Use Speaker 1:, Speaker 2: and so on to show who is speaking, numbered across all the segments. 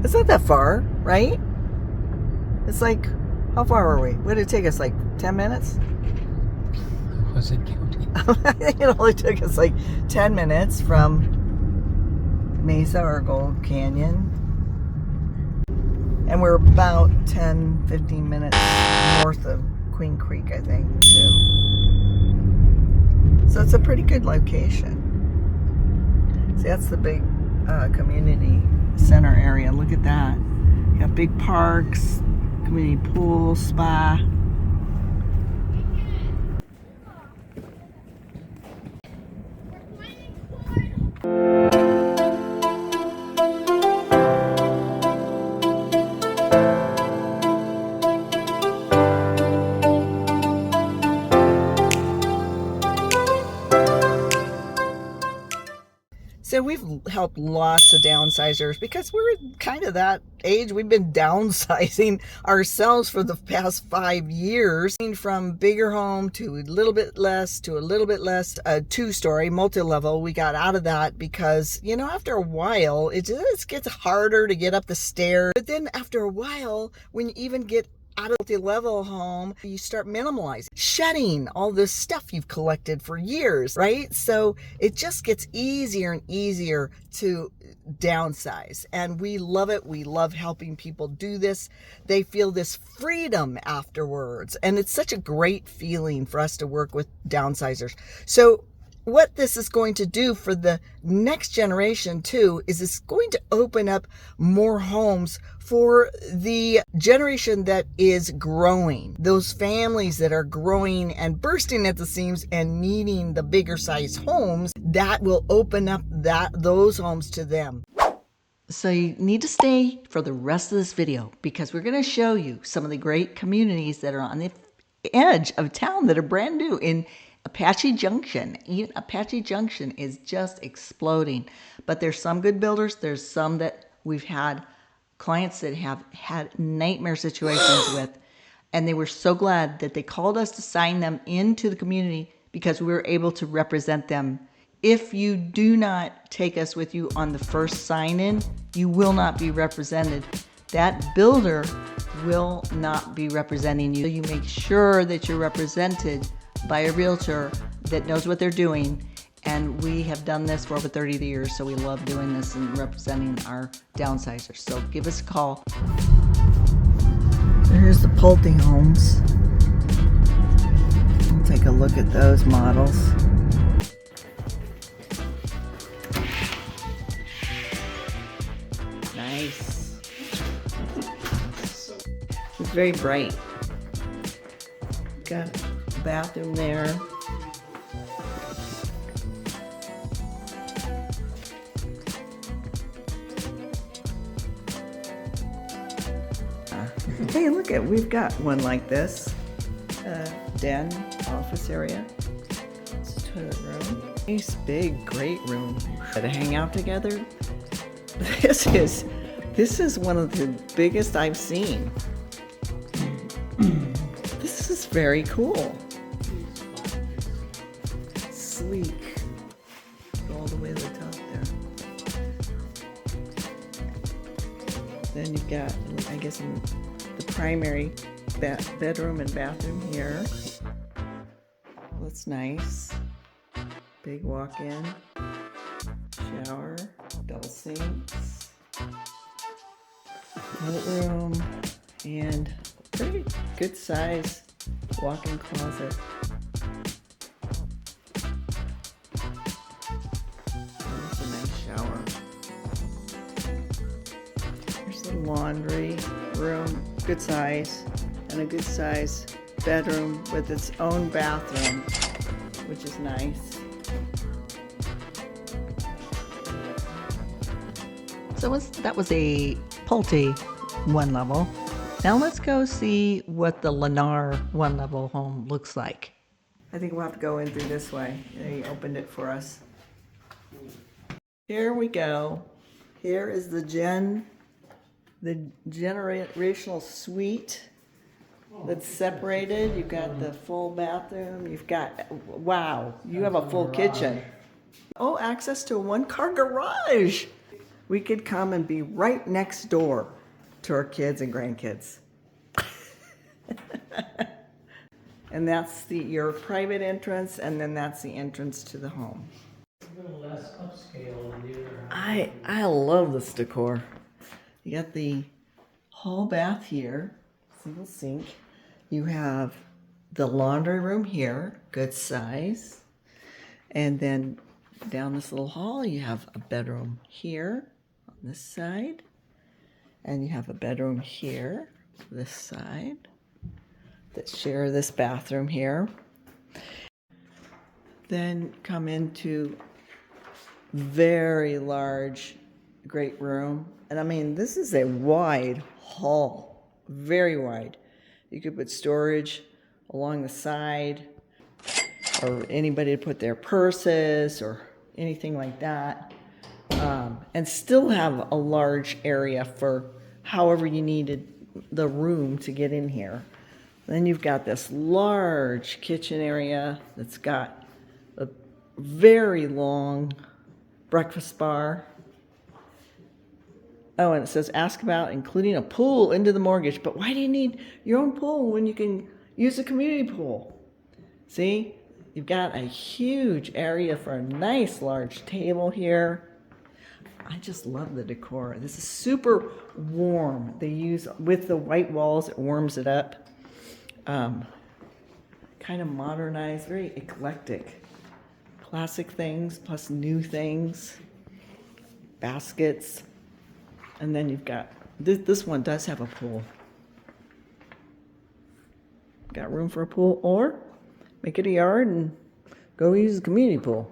Speaker 1: It's not that far, right? It's like, how far were we? What did it take us, like 10 minutes?
Speaker 2: Was it counting?
Speaker 1: I think it only took us like 10 minutes from Mesa or Gold Canyon. And we're about 10, 15 minutes north of Queen Creek, I think, too. So it's a pretty good location. See, that's the big community center area. Look at that. You got big parks, community pool, spa. So we've helped lots of downsizers because we're kind of that age. We've been downsizing ourselves for the past 5 years, from bigger home to a little bit less, a 2-story, multi-level. We got out of that because, you know, after a while, it just gets harder to get up the stairs. But then after a while, when you even get out of the level home, you start minimalizing, shedding all this stuff you've collected for years, right? So it just gets easier and easier to downsize, and we love it. We love helping people do this. They feel this freedom afterwards, and it's such a great feeling for us to work with downsizers. So what this is going to do for the next generation too is it's going to open up more homes for the generation that is growing, those families that are growing and bursting at the seams and needing the bigger size homes. That will open up those homes to them. So you need to stay for the rest of this video because we're going to show you some of the great communities that are on the edge of town that are brand new in Apache Junction. Even Apache Junction is just exploding. But there's some good builders. There's some that we've had clients that have had nightmare situations with. And they were so glad that they called us to sign them into the community because we were able to represent them. If you do not take us with you on the first sign-in, you will not be represented. That builder will not be representing you. You make sure that you're represented by a realtor that knows what they're doing, and we have done this for over 30 years, so we love doing this and representing our downsizers. So give us a call. Here's the Pulte homes. We'll take a look at those models. Nice. It's very bright. Got bathroom there. Hey, look at, we've got one like this. Den, office area. It's a toilet room. Nice, big, great room to hang out together. This is one of the biggest I've seen. This is very cool. Sleek. Go all the way to the top there. Then you've got, I guess, the primary bedroom and bathroom here. That's nice. Big walk-in. Shower. Double sinks. Toilet room. And pretty good size walk-in closet. That's a nice shower. There's the laundry room, good size, and a good size bedroom with its own bathroom, which is nice. So that was a Pulte one level. Now let's go see what the Lennar one level home looks like. I think we'll have to go in through this way. They opened it for us. Here we go. Here is the generational suite that's separated. You've got the full bathroom. You've got, wow, you have a full kitchen. Oh, access to a one-car garage. we could come and be right next door to our kids and grandkids. And that's your private entrance, and then that's the entrance to the home.
Speaker 2: A little less upscale than the other house.
Speaker 1: I love this decor. You got the hall bath here, single sink. You have the laundry room here, good size. And then down this little hall, you have a bedroom here on this side. And you have a bedroom here, this side, that share this bathroom here. Then come into very large, great room. And I mean, this is a wide hall, very wide. You could put storage along the side, or anybody to put their purses or anything like that. And still have a large area for however you needed the room to get in here. Then you've got this large kitchen area that's got a very long breakfast bar. Oh, and it says ask about including a pool into the mortgage. But why do you need your own pool when you can use a community pool? See, you've got a huge area for a nice large table here. I just love the decor. This is super warm. They use, with the white walls, it warms it up. Kind of modernized, very eclectic. Classic things plus new things. Baskets. And then you've got, this one does have a pool. Got room for a pool, or make it a yard and go use the community pool.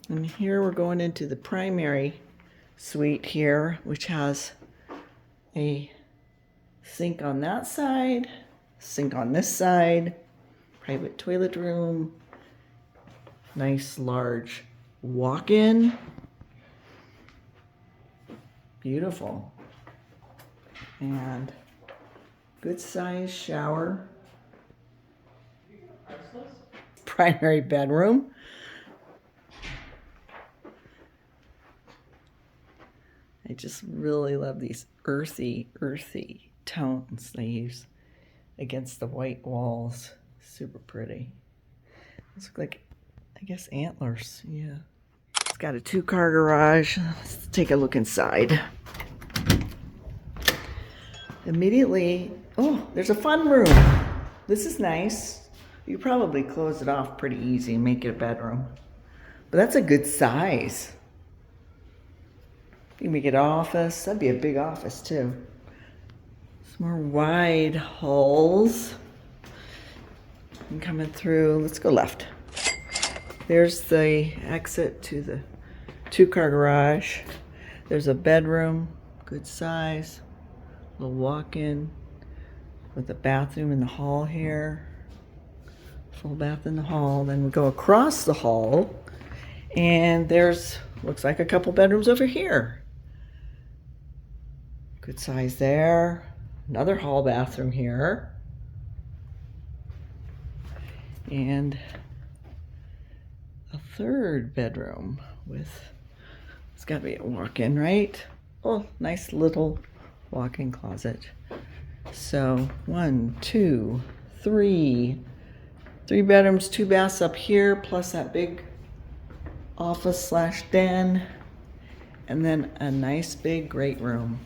Speaker 1: And here we're going into the primary suite here, which has a sink on that side, sink on this side, private toilet room, nice large walk-in. Beautiful. And good size shower. Primary bedroom. I just really love these earthy tones they use against the white walls. Super pretty. Those look like, I guess, antlers. Yeah. It's got a 2-car garage. Let's take a look inside. Immediately, oh, there's a fun room. This is nice. You probably close it off pretty easy and make it a bedroom. But that's a good size. You can make it an office. That'd be a big office too. Some more wide halls. And coming through, let's go left. There's the exit to the 2-car garage. There's a bedroom, good size. Little walk-in with a bathroom in the hall here. Full bath in the hall. Then we go across the hall, and there's, looks like a couple bedrooms over here. Good size there. Another hall bathroom here. And a 3rd bedroom with, it's got to be a walk-in, right? Oh, nice little walk-in closet. So 1, 2, 3 bedrooms, 2 baths up here, plus that big office / den, and then a nice big great room.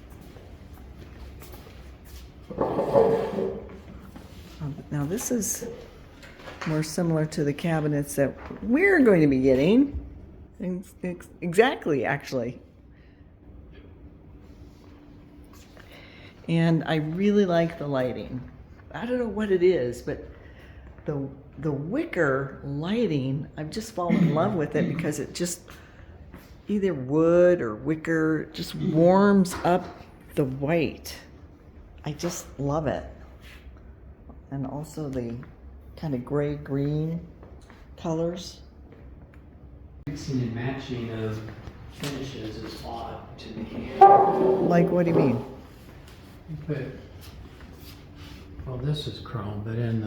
Speaker 1: Now this is more similar to the cabinets that we're going to be getting. Exactly, actually. And I really like the lighting. I don't know what it is, but the wicker lighting, I've just fallen in love with it because it just, either wood or wicker, just warms up the white. I just love it. And also the kind of gray-green colors.
Speaker 2: Mixing and matching of finishes is odd to me.
Speaker 1: Like, what do you mean?
Speaker 2: You put, well, this is chrome, but in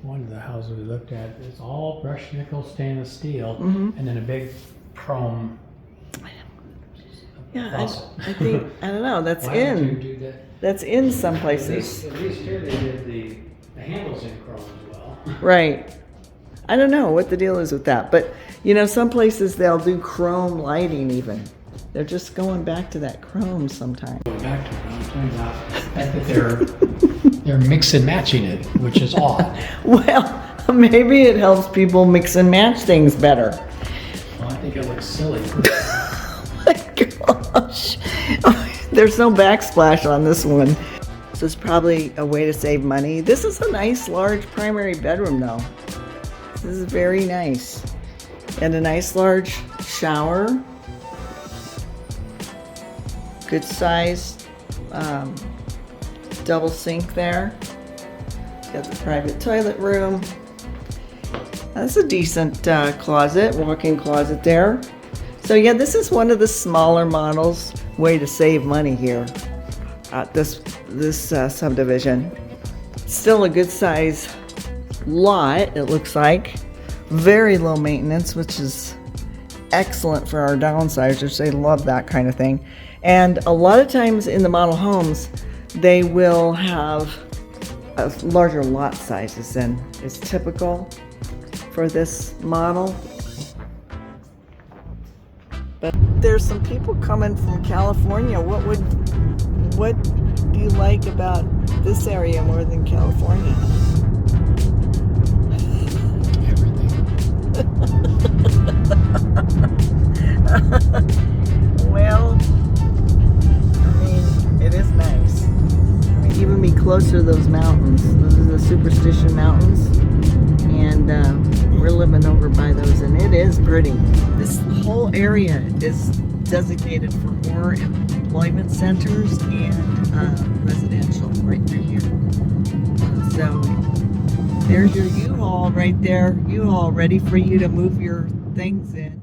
Speaker 2: one of the houses we looked at, it's all brushed nickel stainless steel, and then a big chrome
Speaker 1: Yeah,
Speaker 2: faucet.
Speaker 1: I think, I don't know, that's
Speaker 2: Why would you
Speaker 1: in.
Speaker 2: do that?
Speaker 1: That's in some places.
Speaker 2: At least here they did the handles in chrome as well.
Speaker 1: Right. I don't know what the deal is with that, but you know, some places they'll do chrome lighting even. They're just going back to that chrome sometimes.
Speaker 2: Going back to chrome, turns out that they're mix and matching it, which is odd.
Speaker 1: Well, maybe it helps people mix and match things better.
Speaker 2: Well, I think it looks silly.
Speaker 1: Oh my gosh. There's no backsplash on this one. This is probably a way to save money. This is a nice large primary bedroom though. This is very nice. And a nice large shower. Good size double sink there. Got the private toilet room. That's a decent closet, walk-in closet there. So yeah, this is one of the smaller models. Way to save money here at this subdivision. Still a good size lot, it looks like. Very low maintenance, which is excellent for our downsizers. They love that kind of thing. And a lot of times in the model homes, they will have larger lot sizes than is typical for this model. But there's some people coming from California. What do you like about this area more than California? Well, I mean, it is nice. I mean, even be closer to those mountains. Those are the Superstition Mountains, and we're living over by those, and it is pretty. This whole area is designated for more employment centers and residential right through here. So there's your U-Haul right there. U-Haul ready for you to move your things in.